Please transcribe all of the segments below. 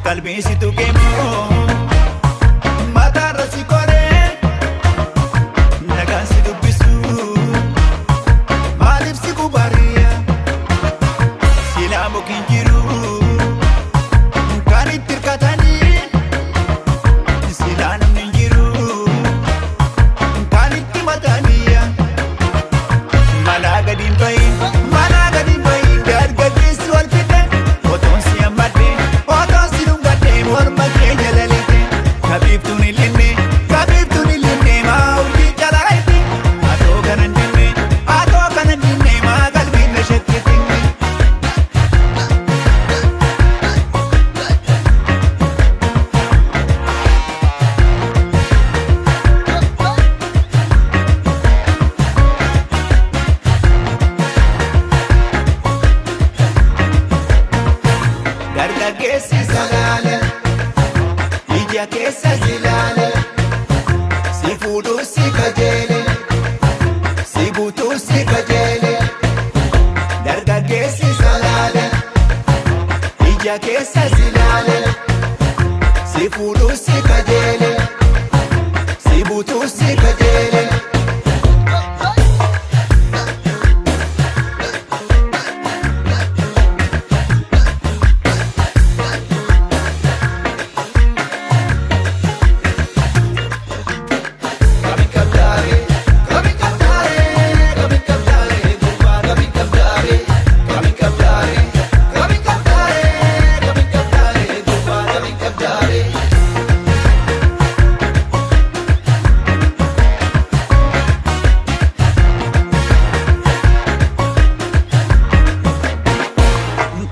Qalbii si tuqeemoo mataa irra si koree nagaan si dubbisu maaliif si gubariya silaa mukiin jiru kan itti hirkatanii silaa namni hin jiru kan itti mataniya manaa gadi hin bahin dargaggeessi wal fide otoon si hammadde morma keenya lalite kabiiftuun illinne maa urjii calaayite atoo kanan dinne maa qalbiin na shakkitine dargaggeessi salaale ija keessa si ilaale si fuudhuu si kajeele si buutuu si kajeele dargaggeessi salaale ija keessa si ilaale si fuudhuu si kajeele si buutuu si kajeele.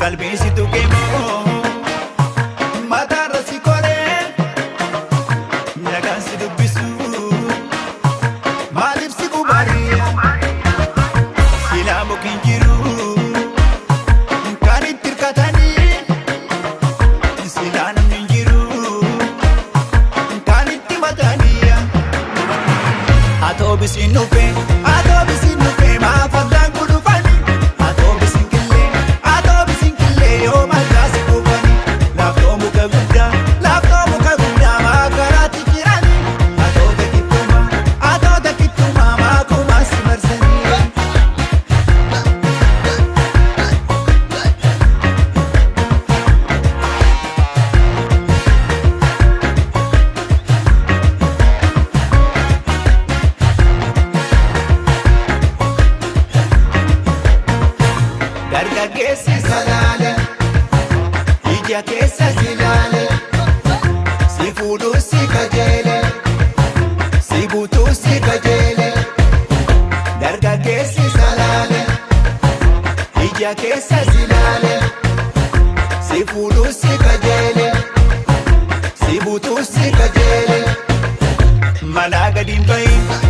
Qalbii si tuqeemoo mataa irra si koree nagaan si dubbisu maaliif si gubariya silaa mukiin jiru kan itti hirkatanii silaa namni hin jiru kan itti mataniya atoo bisiin dhufe maa fardaan kudhufani atoo bisiin yoo malkaa si kuufani laaftoo muka guddaa maa karaatti jirani atoo takkittumaa maa kumaa si marsanii dargaggeessi salaale ija keessa si ilaale si fuudhuu si kajeele si buutuu si kajeele dargaggeessi salaale ija keessa si ilaale si fuudhuu si kajeele si buutuu si kajeele manaa gadi hin bahin